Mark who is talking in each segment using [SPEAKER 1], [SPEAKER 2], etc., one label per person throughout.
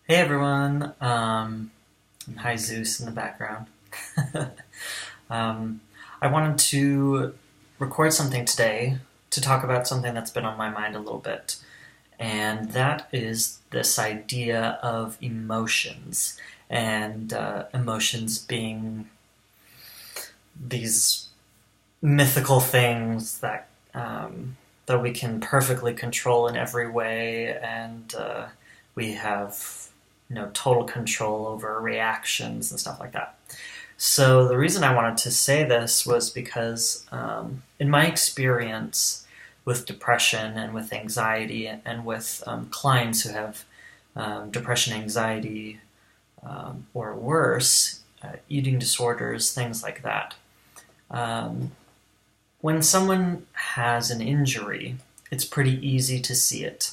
[SPEAKER 1] Hey everyone, hi Zeus in the background. um, I wanted to record something today to talk about something that's been on my mind a little bit, and that is this idea of emotions, and emotions being these mythical things that we can perfectly control in every way, and we have total control over reactions and stuff like that. So the reason I wanted to say this was because in my experience with depression and with anxiety and with clients who have depression, anxiety, or worse, eating disorders, things like that. Um, when someone has an injury, it's pretty easy to see it.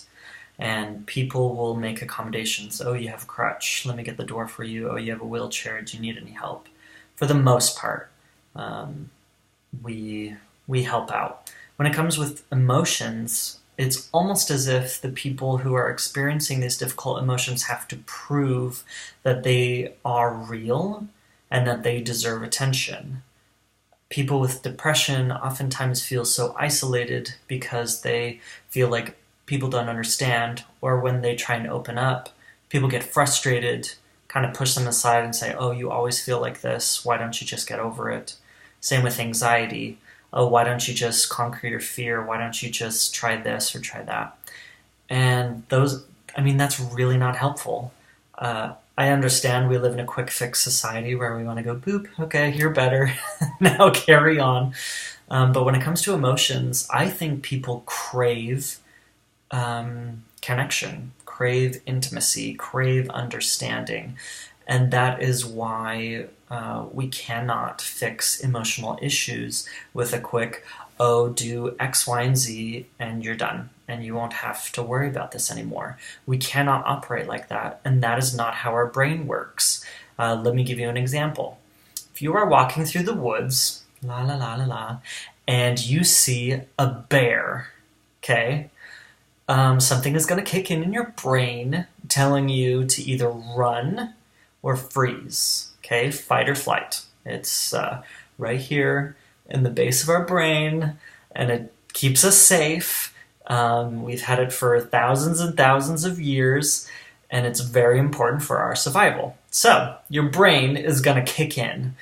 [SPEAKER 1] And people will make accommodations. Oh, you have a crutch. Let me get the door for you. Oh, you have a wheelchair. Do you need any help? For the most part, um, we we help out. When it comes with emotions, it's almost as if the people who are experiencing these difficult emotions have to prove that they are real and that they deserve attention. People with depression oftentimes feel so isolated because they feel like people don't understand, or when they try and open up, people get frustrated, kind of push them aside and say, oh, you always feel like this, why don't you just get over it? Same with anxiety. Oh, why don't you just conquer your fear? Why don't you just try this or try that? And that's really not helpful. I understand we live in a quick fix society where we want to go, boop, okay, you're better, now carry on. But when it comes to emotions, I think people crave connection, crave intimacy, crave understanding. And that is why we cannot fix emotional issues with a quick, oh, do X, Y, and Z, and you're done. And you won't have to worry about this anymore. We cannot operate like that, and that is not how our brain works. Let me give you an example. If you are walking through the woods, la la la la la, and you see a bear, okay? Something is going to kick in your brain telling you to either run or freeze, okay? Fight or flight. It's right here in the base of our brain, and it keeps us safe. We've had it for thousands and thousands of years, and it's very important for our survival. So, your brain is going to kick in.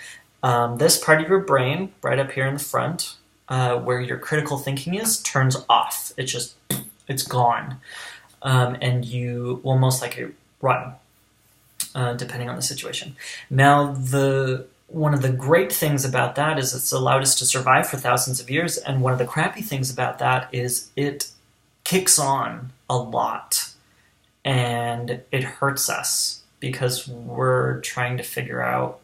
[SPEAKER 1] This part of your brain, right up here in the front, where your critical thinking is, turns off. It's gone. And you will most likely run, depending on the situation. Now, one of the great things about that is it's allowed us to survive for thousands of years, and one of the crappy things about that is it kicks on a lot, and it hurts us because we're trying to figure out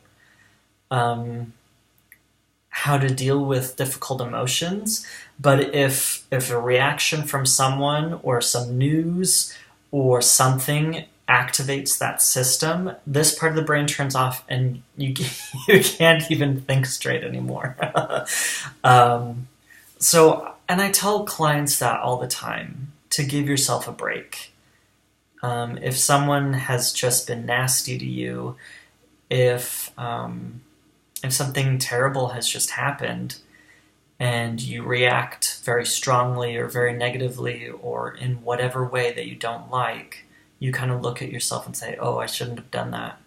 [SPEAKER 1] how to deal with difficult emotions. But if a reaction from someone or some news or something activates that system, this part of the brain turns off, and you can't even think straight anymore. And I tell clients that all the time, to give yourself a break. If someone has just been nasty to you, if something terrible has just happened, and you react very strongly or very negatively or in whatever way that you don't like, you kind of look at yourself and say, oh, I shouldn't have done that.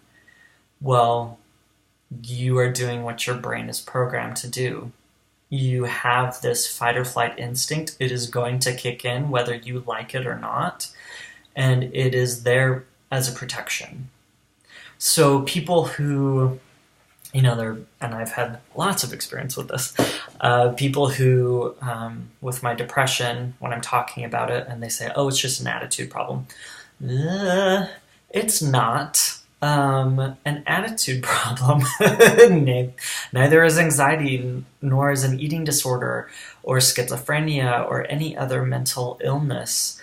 [SPEAKER 1] Well, you are doing what your brain is programmed to do. You have this fight or flight instinct. It is going to kick in whether you like it or not, and it is there as a protection. So people who, and I've had lots of experience with this, people who, with my depression, when I'm talking about it, and they say, oh, it's just an attitude problem. It's not an attitude problem. Neither is anxiety, nor is an eating disorder, or schizophrenia, or any other mental illness.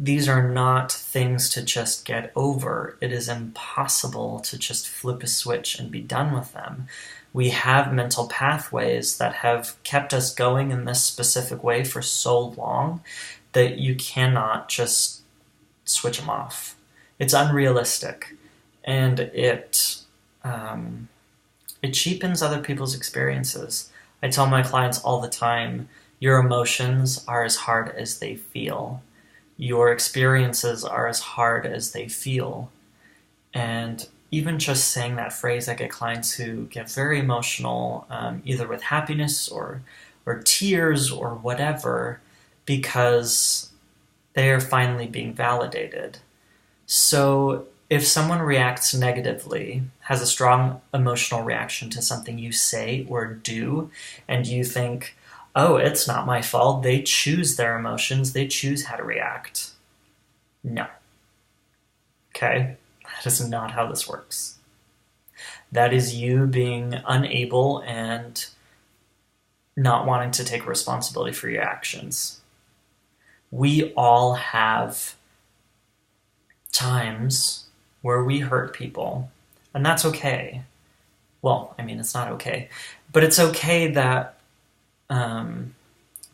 [SPEAKER 1] These are not things to just get over. It is impossible to just flip a switch and be done with them. We have mental pathways that have kept us going in this specific way for so long that you cannot just switch them off. It's unrealistic, and it cheapens other people's experiences. I tell my clients all the time, your emotions are as hard as they feel. Your experiences are as hard as they feel. And even just saying that phrase, I get clients who get very emotional, either with happiness or tears or whatever, because they are finally being validated. So if someone reacts negatively, has a strong emotional reaction to something you say or do, and you think, oh, it's not my fault, they choose their emotions, they choose how to react. No. Okay? That is not how this works. That is you being unable and not wanting to take responsibility for your actions. We all have times where we hurt people, and that's okay. Well, I mean, it's not okay, but it's okay that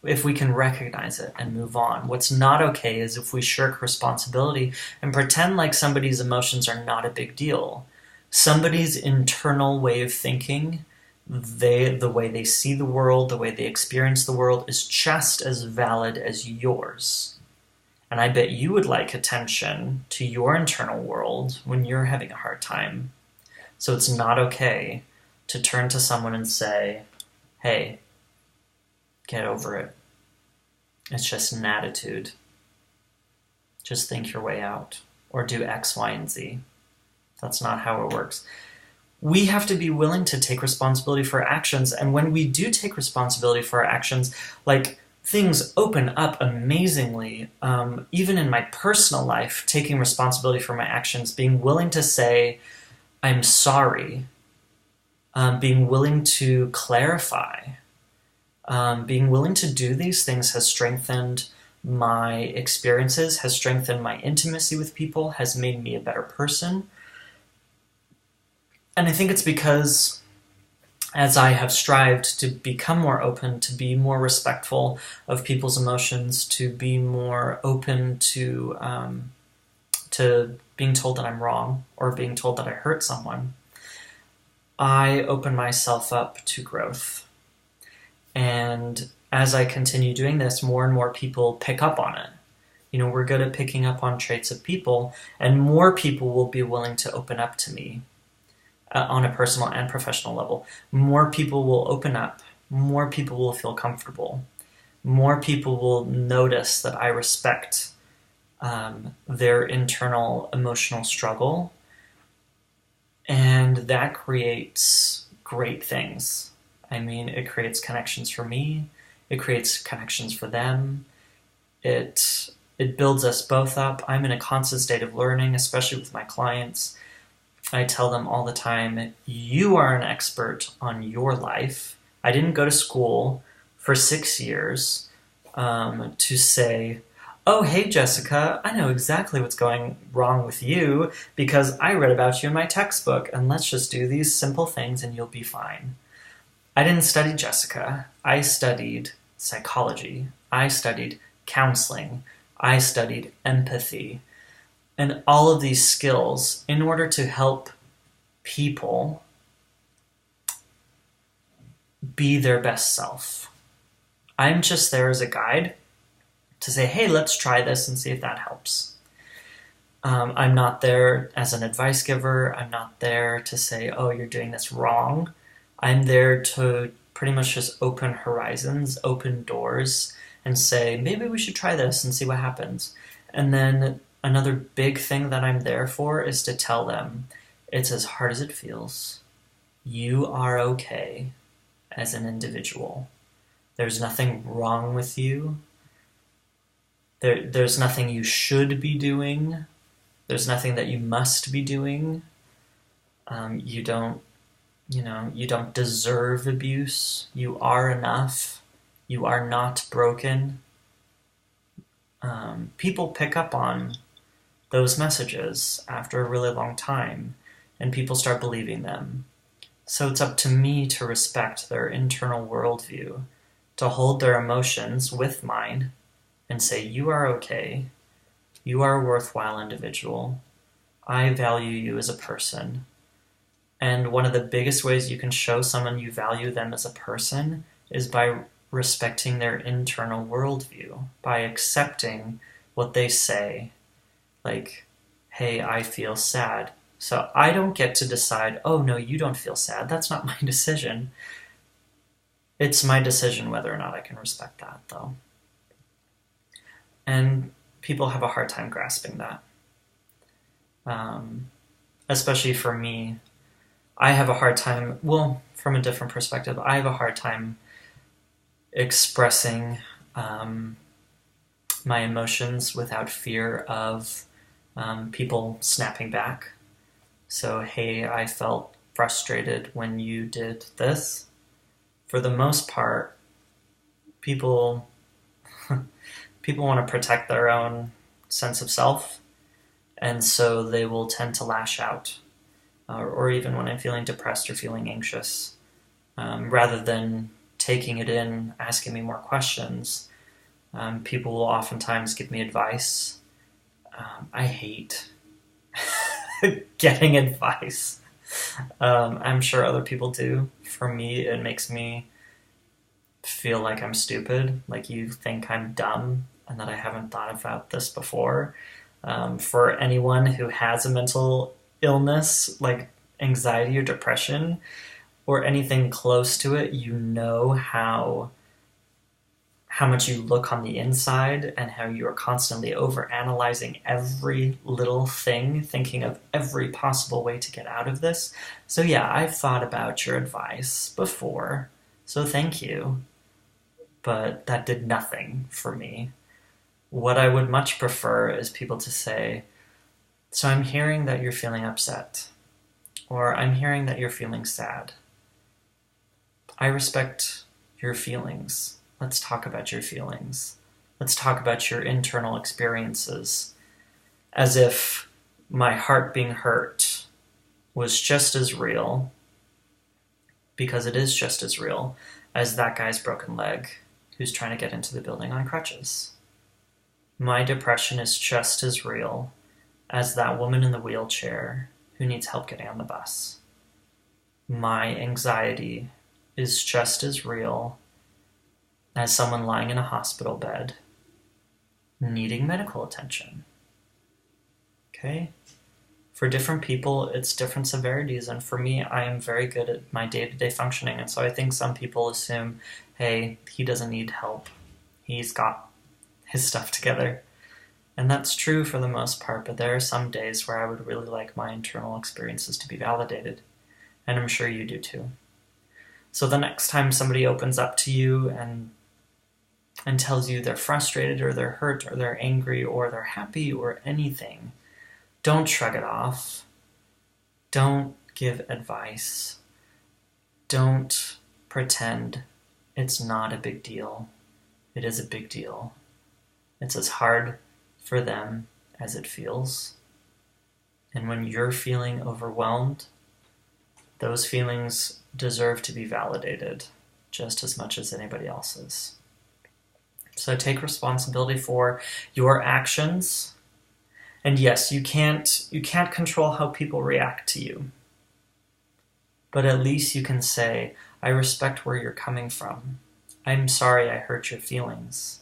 [SPEAKER 1] if we can recognize it and move on. What's not okay is if we shirk responsibility and pretend like somebody's emotions are not a big deal. Somebody's internal way of thinking, the way they see the world, the way they experience the world, is just as valid as yours. And I bet you would like attention to your internal world when you're having a hard time. So it's not okay to turn to someone and say, hey, get over it. It's just an attitude. Just think your way out. Or do X, Y, and Z. That's not how it works. We have to be willing to take responsibility for our actions. And when we do take responsibility for our actions, like, things open up amazingly. Even in my personal life, taking responsibility for my actions, being willing to say, I'm sorry. Being willing to clarify. Being willing to do these things has strengthened my experiences, has strengthened my intimacy with people, has made me a better person. And I think it's because as I have strived to become more open, to be more respectful of people's emotions, to be more open to being told that I'm wrong or being told that I hurt someone, I open myself up to growth. And as I continue doing this, more and more people pick up on it. You know, we're good at picking up on traits of people, and more people will be willing to open up to me on a personal and professional level. More people will open up. More people will feel comfortable. More people will notice that I respect their internal emotional struggle. And that creates great things. I mean, it creates connections for me. It creates connections for them. It builds us both up. I'm in a constant state of learning, especially with my clients. I tell them all the time, you are an expert on your life. I didn't go to school for 6 years to say, oh, hey, Jessica, I know exactly what's going wrong with you because I read about you in my textbook, and let's just do these simple things and you'll be fine. I didn't study Jessica. I studied psychology. I studied counseling. I studied empathy. And all of these skills in order to help people be their best self. I'm just there as a guide to say, hey, let's try this and see if that helps. I'm not there as an advice giver. I'm not there to say, oh, you're doing this wrong. I'm there to pretty much just open horizons, open doors, and say, maybe we should try this and see what happens. And then another big thing that I'm there for is to tell them, it's as hard as it feels. You are okay as an individual. There's nothing wrong with you. There's nothing you should be doing. There's nothing that you must be doing. You don't deserve abuse. You are enough. You are not broken. People pick up on those messages after a really long time, and people start believing them. So it's up to me to respect their internal worldview, to hold their emotions with mine, and say, you are okay. You are a worthwhile individual. I value you as a person. And one of the biggest ways you can show someone you value them as a person is by respecting their internal worldview, by accepting what they say. Like, hey, I feel sad. So I don't get to decide, oh, no, you don't feel sad. That's not my decision. It's my decision whether or not I can respect that, though. And people have a hard time grasping that. Especially for me, I have a hard time, well, from a different perspective, I have a hard time expressing my emotions without fear of people snapping back. So, hey, I felt frustrated when you did this. For the most part, people want to protect their own sense of self, and so they will tend to lash out. Or even when I'm feeling depressed or feeling anxious, rather than taking it in, asking me more questions, people will oftentimes give me advice. I hate getting advice. I'm sure other people do. For me, it makes me feel like I'm stupid, like you think I'm dumb and that I haven't thought about this before. For anyone who has a mental illness like anxiety or depression or anything close to it, you know how much you look on the inside and how you are constantly overanalyzing every little thing, thinking of every possible way to get out of this. So yeah, I've thought about your advice before, so thank you. But that did nothing for me. What I would much prefer is people to say, so I'm hearing that you're feeling upset, or I'm hearing that you're feeling sad. I respect your feelings. Let's talk about your feelings. Let's talk about your internal experiences. As if my heart being hurt was just as real, because it is just as real, as that guy's broken leg who's trying to get into the building on crutches. My depression is just as real as that woman in the wheelchair who needs help getting on the bus. My anxiety is just as real as someone lying in a hospital bed needing medical attention. Okay? For different people, it's different severities, and for me, I am very good at my day-to-day functioning, and so I think some people assume, hey, he doesn't need help. He's got his stuff together. And that's true for the most part, but there are some days where I would really like my internal experiences to be validated, and I'm sure you do too. So the next time somebody opens up to you and tells you they're frustrated or they're hurt or they're angry or they're happy or anything, don't shrug it off. Don't give advice. Don't pretend it's not a big deal. It is a big deal. It's as hard for them as it feels. And when you're feeling overwhelmed, those feelings deserve to be validated just as much as anybody else's. So take responsibility for your actions. And yes, you can't control how people react to you. But at least you can say, I respect where you're coming from. I'm sorry I hurt your feelings.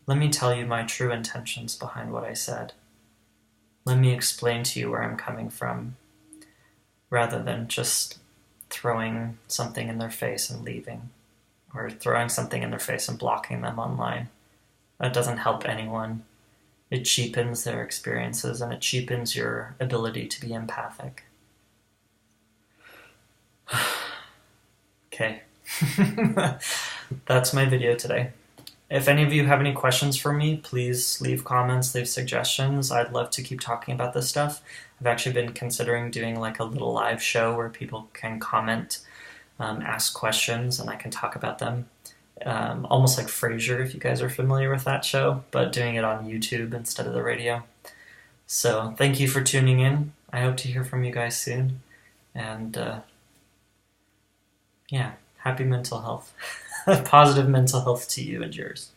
[SPEAKER 1] Let me tell you my true intentions behind what I said. Let me explain to you where I'm coming from, rather than just throwing something in their face and leaving, or throwing something in their face and blocking them online. That doesn't help anyone. It cheapens their experiences, and it cheapens your ability to be empathic. Okay. That's my video today. If any of you have any questions for me, please leave comments, leave suggestions. I'd love to keep talking about this stuff. I've actually been considering doing like a little live show where people can comment, ask questions, and I can talk about them. Almost like Frasier, if you guys are familiar with that show, but doing it on YouTube instead of the radio. So thank you for tuning in. I hope to hear from you guys soon. And yeah, happy mental health. Positive mental health to you and yours.